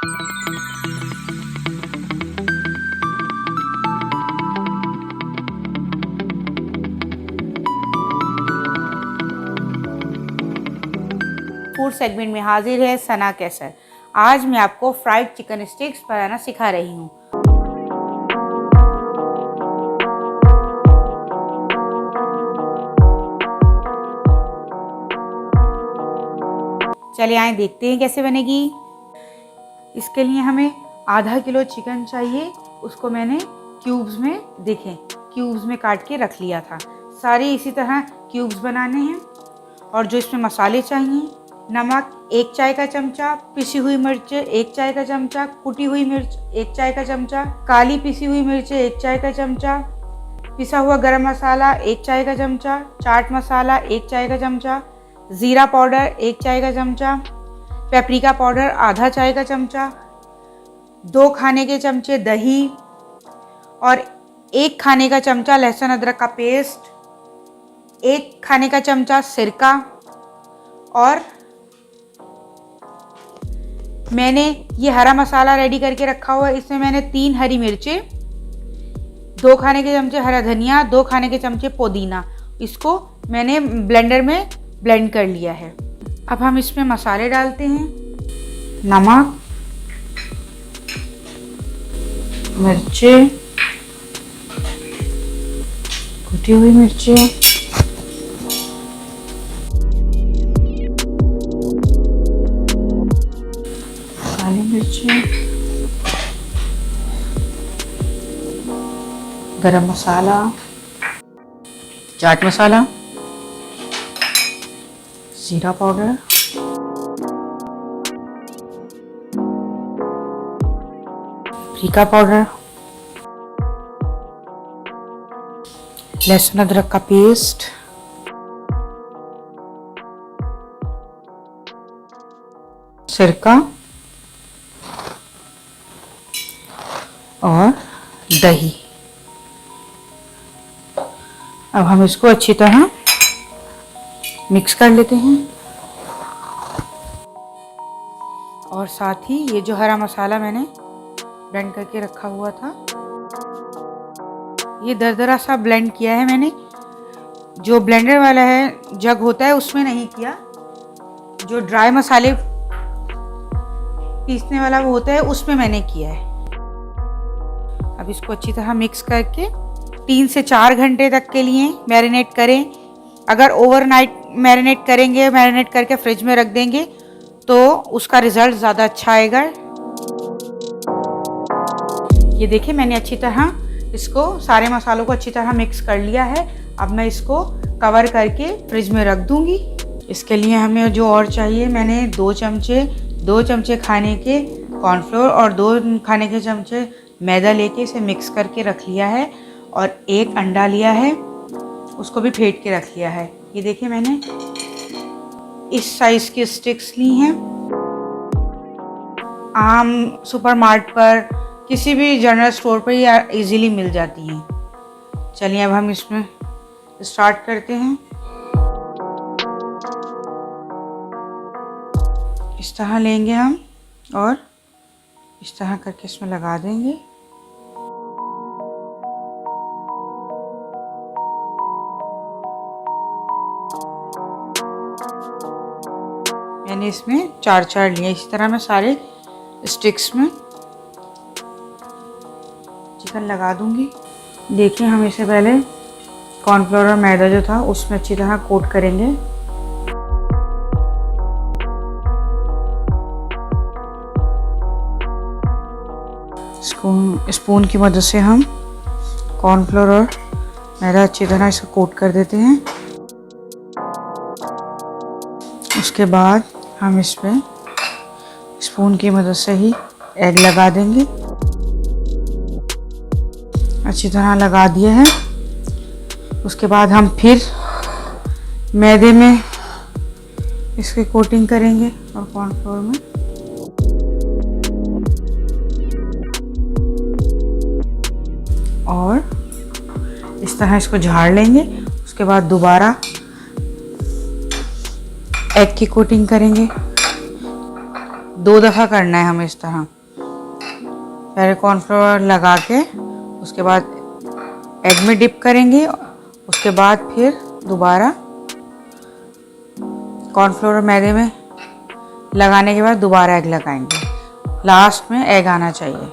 Food segment में हाजिर है सना कैसर। आज मैं आपको फ्राइड चिकन स्टिक्स बनाना सिखा रही हूँ। चलिए आए देखते हैं कैसे बनेगी। इसके लिए हमें आधा किलो चिकन चाहिए। उसको मैंने क्यूब्स में काट के रख लिया था। सारे इसी तरह क्यूब्स बनाने हैं। और जो इसमें मसाले चाहिए, नमक 1 चाय का चमचा, पिसी हुई मिर्च 1 चाय का चमचा, कुटी हुई मिर्च 1 चाय का चमचा, काली पिसी हुई मिर्च 1 चाय का चमचा, पिसा हुआ गरम मसाला 1 चाय का चमचा, चाट मसाला 1 चाय का चमचा, ज़ीरा पाउडर 1 चाय का चमचा, पेपरिका पाउडर आधा चाय का चमचा, 2 खाने के चमचे दही और 1 खाने का चमचा लहसुन अदरक का पेस्ट, 1 खाने का चमचा सिरका। और मैंने ये हरा मसाला रेडी करके रखा हुआ है। इसमें मैंने 3 हरी मिर्चें, 2 खाने के चमचे हरा धनिया, 2 खाने के चमचे पुदीना, इसको मैंने ब्लेंडर में ब्लेंड कर लिया है। अब हम इसमें मसाले डालते हैं। नमक, मिर्चें, कुटी हुई मिर्चें, काली मिर्चें, गरम मसाला, चाट मसाला, जीरा पाउडर, पेपरिका पाउडर, लहसुन अदरक का पेस्ट, सिरका और दही। अब हम इसको अच्छी तरह मिक्स कर लेते हैं। और साथ ही ये जो हरा मसाला मैंने ब्लेंड करके रखा हुआ था, ये दरदरा सा ब्लेंड किया है मैंने। जो ब्लेंडर वाला है जग होता है उसमें नहीं किया, जो ड्राई मसाले पीसने वाला वो होता है उसमें मैंने किया है। अब इसको अच्छी तरह मिक्स करके 3 से 4 घंटे तक के लिए मैरिनेट करें। अगर ओवरनाइट मैरिनेट करेंगे, मैरिनेट करके फ्रिज में रख देंगे तो उसका रिज़ल्ट ज़्यादा अच्छा आएगा। ये देखिए मैंने अच्छी तरह इसको सारे मसालों को अच्छी तरह मिक्स कर लिया है। अब मैं इसको कवर करके फ्रिज में रख दूंगी। इसके लिए हमें जो और चाहिए, मैंने 2 चमचे खाने के कॉर्नफ्लोर और 2 खाने के चमचे मैदा लेके इसे मिक्स करके रख लिया है। और 1 अंडा लिया है, उसको भी फेंट के रख लिया है। ये देखिए मैंने इस साइज़ की स्टिक्स ली हैं। आम सुपरमार्ट पर, किसी भी जनरल स्टोर पर ये इजीली मिल जाती हैं। चलिए अब हम इसमें स्टार्ट करते हैं। इस तरह लेंगे हम और इस तरह करके इसमें लगा देंगे। मैंने इसमें 4 लिए। इसी तरह मैं सारे स्टिक्स में चिकन लगा दूंगी। देखिए हम इसे पहले कॉर्नफ्लोर और मैदा जो था उसमें अच्छी तरह कोट करेंगे। स्पून की मदद से हम कॉर्नफ्लोर और मैदा अच्छी तरह इसको कोट कर देते हैं। उसके बाद हम इस पर स्पून की मदद से ही एग लगा देंगे। अच्छी तरह लगा दिया है। उसके बाद हम फिर मैदे में इसकी कोटिंग करेंगे और कॉर्नफ्लोर में। और इस तरह इसको झाड़ लेंगे। उसके बाद दोबारा एग की कोटिंग करेंगे। 2 दफ़ा करना है हमें इस तरह। पहले कॉर्नफ्लोर लगा के उसके बाद एग में डिप करेंगे, उसके बाद फिर दोबारा कॉर्नफ्लोर और मैदे में लगाने के बाद दोबारा एग लगाएंगे। लास्ट में एग आना चाहिए।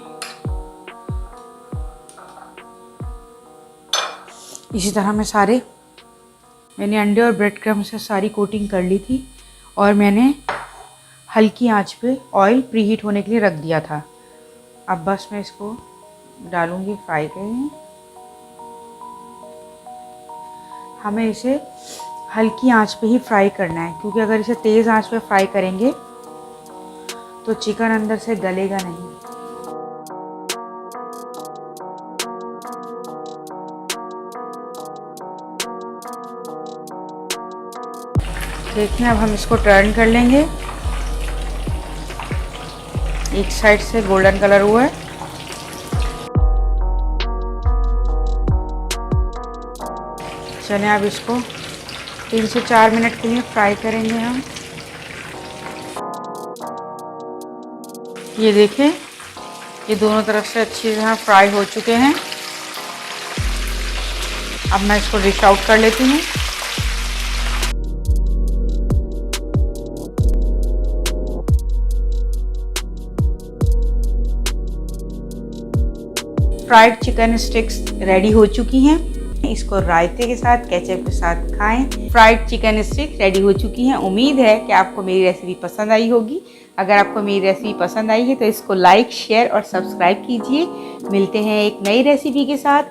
इसी तरह मैंने अंडे और ब्रेड क्रम्ब से सारी कोटिंग कर ली थी और मैंने हल्की आंच पे ऑयल प्रीहीट होने के लिए रख दिया था। अब बस मैं इसको डालूंगी फ्राई करने। हमें इसे हल्की आंच पे ही फ्राई करना है, क्योंकि अगर इसे तेज़ आंच पे फ्राई करेंगे तो चिकन अंदर से गलेगा नहीं। देखिए अब हम इसको टर्न कर लेंगे। एक साइड से गोल्डन कलर हुआ है। चलिए अब इसको 3 से 4 मिनट के लिए फ्राई करेंगे हम। ये देखें, ये दोनों तरफ से अच्छी तरह फ्राई हो चुके हैं। अब मैं इसको डिश आउट कर लेती हूँ। फ्राइड चिकन स्टिक्स रेडी हो चुकी हैं। इसको रायते के साथ, केचप के साथ खाएं। फ्राइड चिकन स्टिक्स रेडी हो चुकी हैं। उम्मीद है कि आपको मेरी रेसिपी पसंद आई होगी। अगर आपको मेरी रेसिपी पसंद आई है तो इसको लाइक, शेयर और सब्सक्राइब कीजिए। मिलते हैं एक नई रेसिपी के साथ।